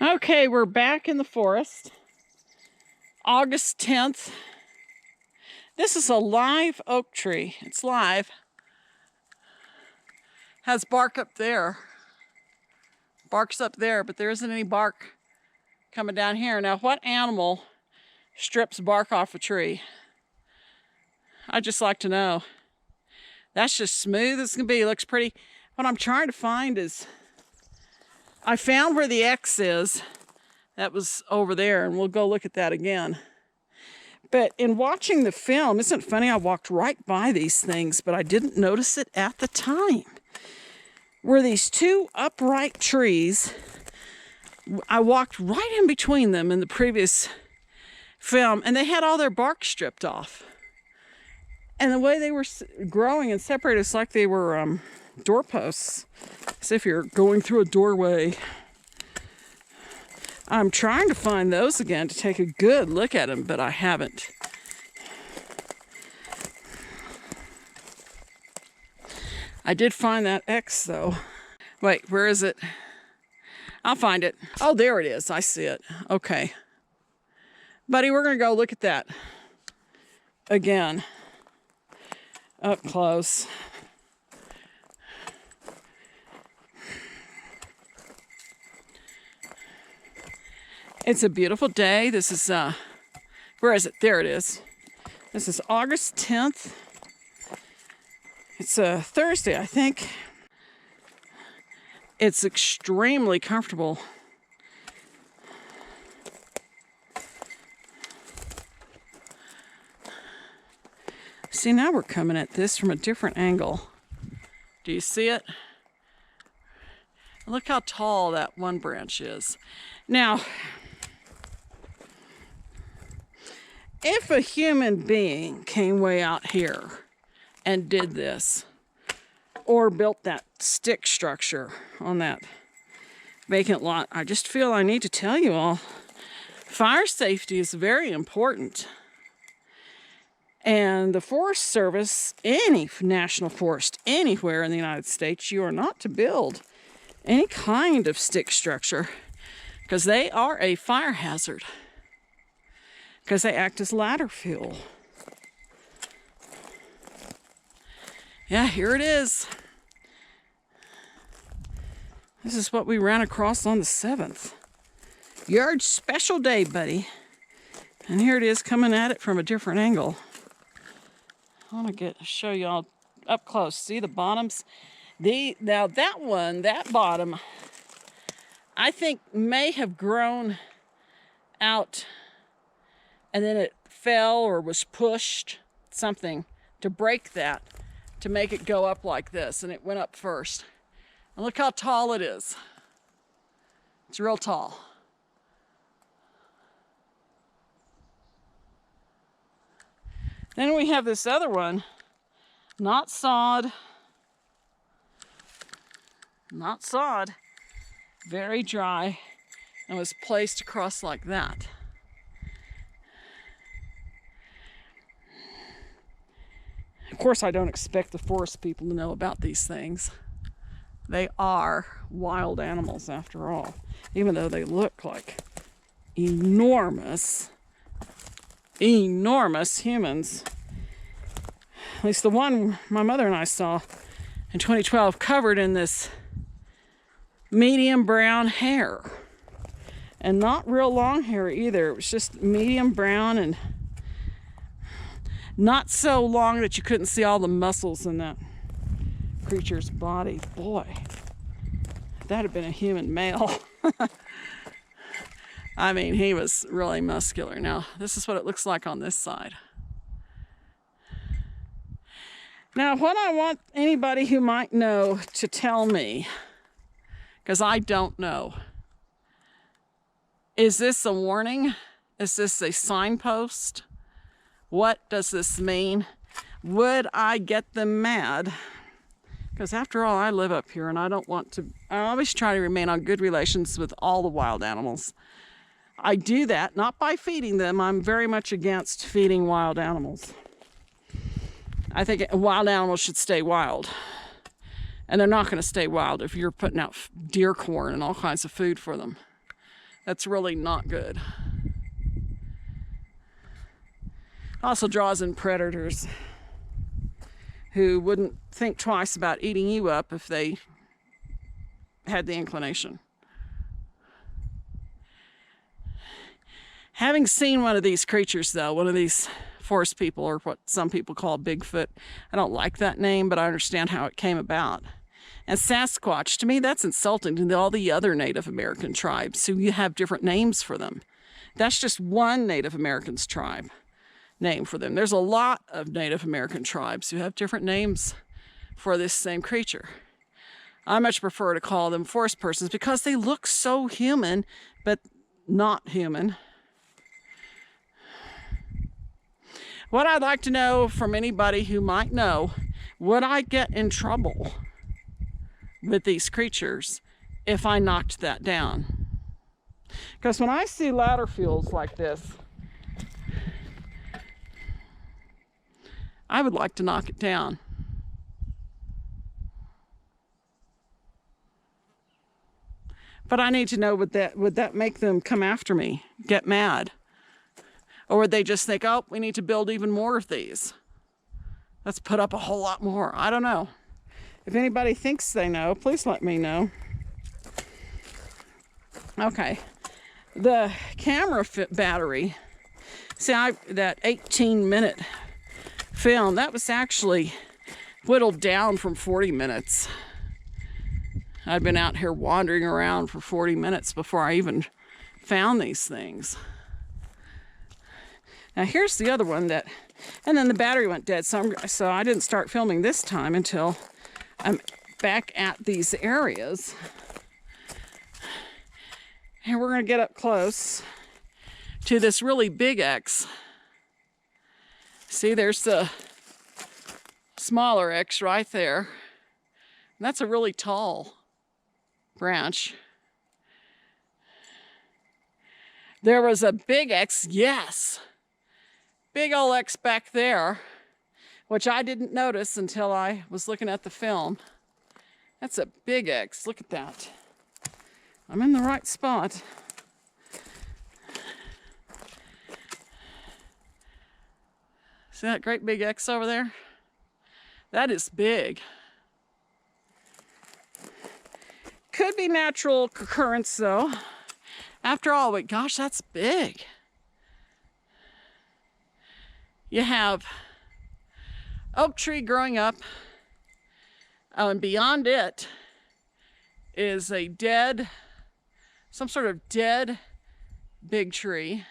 Okay, we're back in the forest. August 10th. This is a live oak tree. It's live. Has bark up there. Bark's up there, but there isn't any bark coming down here. Now, what animal strips bark off a tree? I'd just like to know. That's just smooth as can be. Looks pretty. What I'm trying to find is, I found where the X is. That was over there, and we'll go look at that again. But in watching the film, isn't it funny? I walked right by these things, but I didn't notice it at the time. Were these two upright trees. I walked right in between them in the previous film, and they had all their bark stripped off. And the way they were growing and separated, it's like they were doorposts, as if you're going through a doorway. I'm trying to find those again to take a good look at them, but I haven't. I did find that X though. Wait, where is it? I'll find it. Oh, there it is. I see it. Okay. Buddy, we're going to go look at that again. Up close. It's a beautiful day. This is, where is it? There it is. This is August 10th. It's a Thursday, I think. It's extremely comfortable. See, now we're coming at this from a different angle. Do you see it? Look how tall that one branch is. Now, if a human being came way out here and did this, or built that stick structure on that vacant lot, I just feel I need to tell you all, fire safety is very important. And the Forest Service, any national forest, anywhere in the United States, you are not to build any kind of stick structure because they are a fire hazard. Because they act as ladder fuel. Yeah, here it is. This is what we ran across on the 7th. Yard special day, buddy. And here it is coming at it from a different angle. I want to show y'all up close. See the bottoms? Now that one, that bottom, I think may have grown out and then it fell or was pushed, something, to break that, to make it go up like this, and it went up first. And look how tall it is. It's real tall. Then we have this other one, not sawed, very dry, and was placed across like that. Of course, I don't expect the forest people to know about these things. They are wild animals after all, even though they look like enormous humans. At least the one my mother and I saw in 2012, covered in this medium brown hair. And not real long hair either. It was just medium brown and not so long that you couldn't see all the muscles in that creature's body. Boy, if that had been a human male. I mean, he was really muscular. Now, this is what it looks like on this side. Now, what I want anybody who might know to tell me, because I don't know, is this a warning? Is this a signpost? What does this mean? Would I get them mad? Because after all, I live up here and I don't want to, I always try to remain on good relations with all the wild animals. I do that not by feeding them. I'm very much against feeding wild animals. I think wild animals should stay wild. And they're not going to stay wild if you're putting out deer corn and all kinds of food for them. That's really not good. Also draws in predators who wouldn't think twice about eating you up if they had the inclination. Having seen one of these creatures, though, one of these forest people, or what some people call Bigfoot, I don't like that name, but I understand how it came about. And Sasquatch, to me, that's insulting to all the other Native American tribes who you have different names for them. That's just one Native American's tribe name for them. There's a lot of Native American tribes who have different names for this same creature. I much prefer to call them forest persons because they look so human, but not human. What I'd like to know from anybody who might know, would I get in trouble with these creatures if I knocked that down? Because when I see ladder fields like this, I would like to knock it down. But I need to know, would that make them come after me, get mad? Or would they just think, oh, we need to build even more of these? Let's put up a whole lot more. I don't know. If anybody thinks they know, please let me know. Okay. The camera battery, see, that 18-minute film, that was actually whittled down from 40 minutes. I'd been out here wandering around for 40 minutes before I even found these things. Now here's the other one that, and then the battery went dead, so I didn't start filming this time until I'm back at these areas. And we're going to get up close to this really big X. See, there's the smaller X right there. And that's a really tall branch. There was a big X, yes. Big old X back there, which I didn't notice until I was looking at the film. That's a big X. Look at that. I'm in the right spot. See that great big X over there? That is big. Could be natural occurrence though. After all, but gosh, that's big. You have oak tree growing up, and beyond it is a dead, some sort of dead big tree.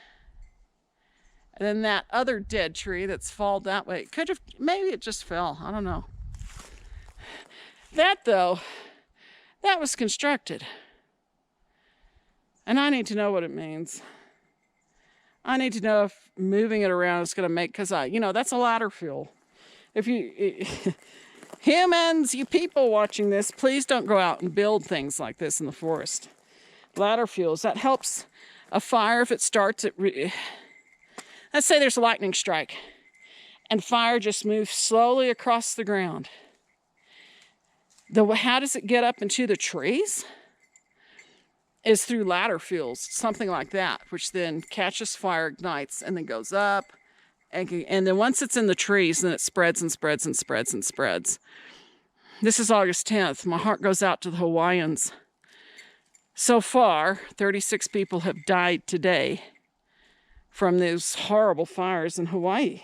And then that other dead tree that's fallen that way. It could have, maybe it just fell. I don't know. That though, that was constructed. And I need to know what it means. I need to know if moving it around is going to make, because that's a ladder fuel. If you, humans, you people watching this, please don't go out and build things like this in the forest. Ladder fuels, that helps a fire if it starts at, let's say there's a lightning strike and fire just moves slowly across the ground. How does it get up into the trees? Is through ladder fuels, something like that, which then catches fire, ignites, and then goes up. And then once it's in the trees, then it spreads and spreads and spreads and spreads. This is August 10th. My heart goes out to the Hawaiians. So far, 36 people have died today from those horrible fires in Hawaii.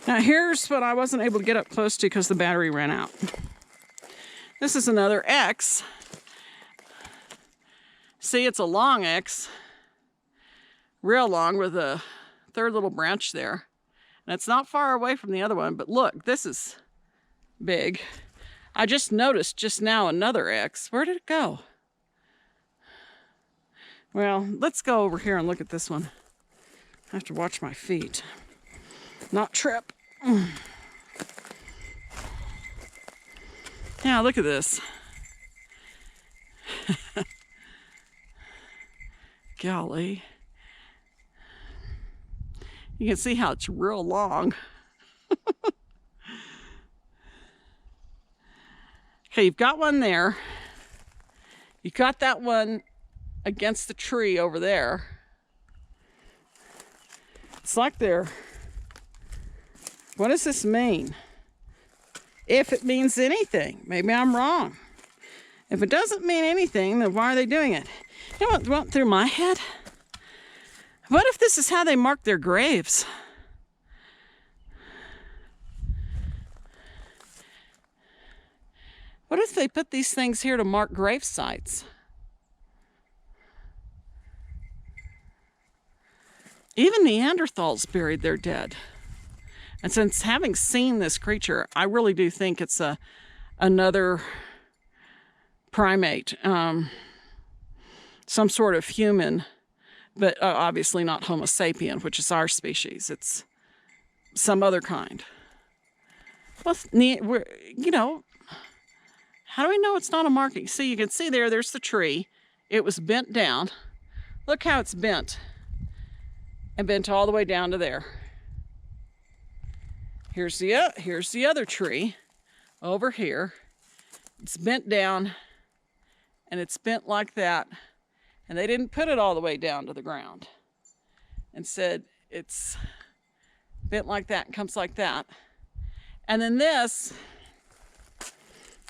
Now here's what I wasn't able to get up close to because the battery ran out. This is another X. See, it's a long X. Real long with a third little branch there. And it's not far away from the other one, but look, this is big. I just noticed just now another X. Where did it go? Well, let's go over here and look at this one. I have to watch my feet. Not trip. Yeah, look at this. Golly. You can see how it's real long. Okay, you've got one there. You got that one against the tree over there. It's like they're... What does this mean? If it means anything, maybe I'm wrong. If it doesn't mean anything, then why are they doing it? You know what went through my head? What if this is how they mark their graves? What if they put these things here to mark grave sites? Even Neanderthals buried their dead. And since having seen this creature, I really do think it's another primate, some sort of human, but obviously not Homo sapien, which is our species. It's some other kind. Well, you know, how do we know it's not a marking? See, you can see there's the tree. It was bent down. Look how it's bent. And bent all the way down to there. Here's the other tree over here. It's bent down, and it's bent like that. And they didn't put it all the way down to the ground. Instead, it's bent like that and comes like that. And then this,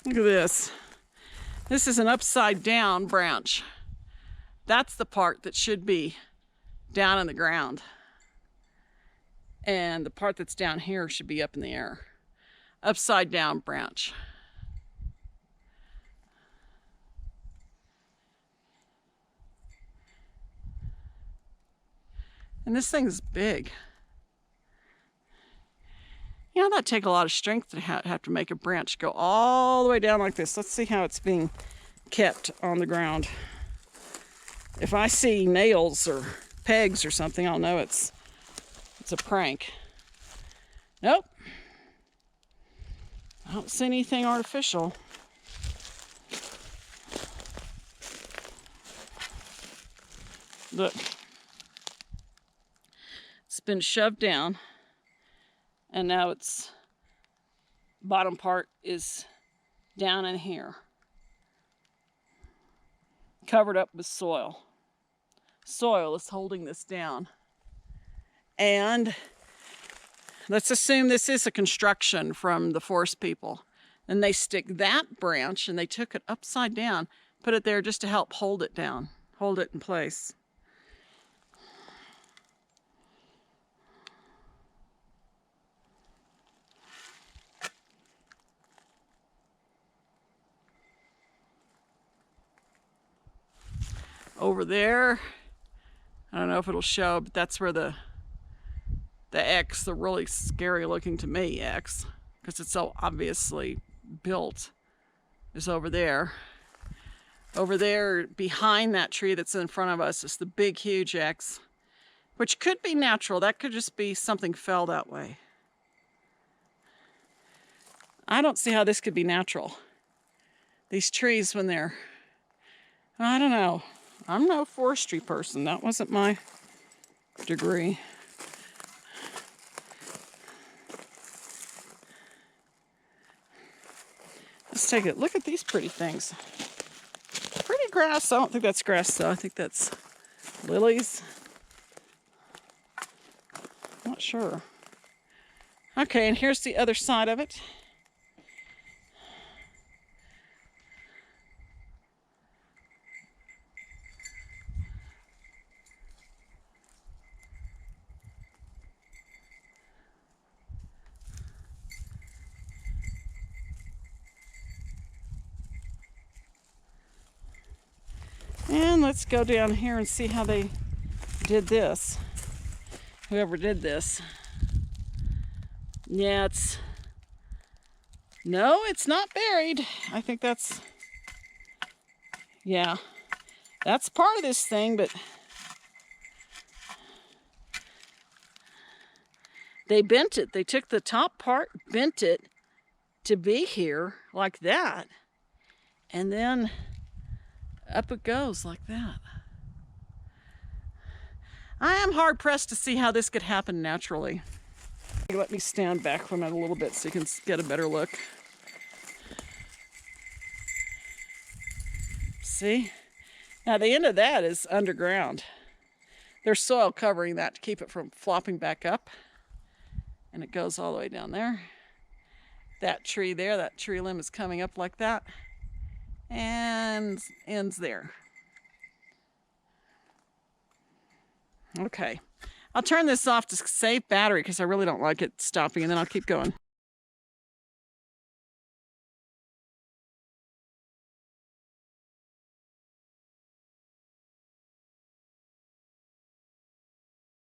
look at this. This is an upside down branch. That's the part that should be down in the ground. And the part that's down here should be up in the air. Upside down branch. And this thing's big. You know, that'd take a lot of strength to have to make a branch go all the way down like this. Let's see how it's being kept on the ground. If I see nails or pegs or something, I'll know it's a prank. Nope. I don't see anything artificial. Look. It's been shoved down, and now its bottom part is down in here, covered up with soil. Soil is holding this down. And let's assume this is a construction from the forest people. And they stick that branch, and they took it upside down, put it there just to help hold it down, hold it in place. Over there, I don't know if it'll show, but that's where the X, the really scary looking to me X, because it's so obviously built, is over there. Over there behind that tree that's in front of us is the big huge X, which could be natural. That could just be something fell that way. I don't see how this could be natural. These trees, when they're, I don't know. I'm no forestry person. That wasn't my degree. Let's take a look at these pretty things. Pretty grass. I don't think that's grass though. I think that's lilies. Not sure. Okay, and here's the other side of it. And let's go down here and see how they did this. Whoever did this. Yeah, no, it's not buried. I think that's, yeah, that's part of this thing, but they bent it. They took the top part, bent it to be here like that, and then up it goes like that. I am hard pressed to see how this could happen naturally. Let me stand back from it a little bit so you can get a better look. See? Now the end of that is underground. There's soil covering that to keep it from flopping back up. And it goes all the way down there. That tree there, that tree limb is coming up like that. And ends there. Okay. I'll turn this off to save battery because I really don't like it stopping, and then I'll keep going.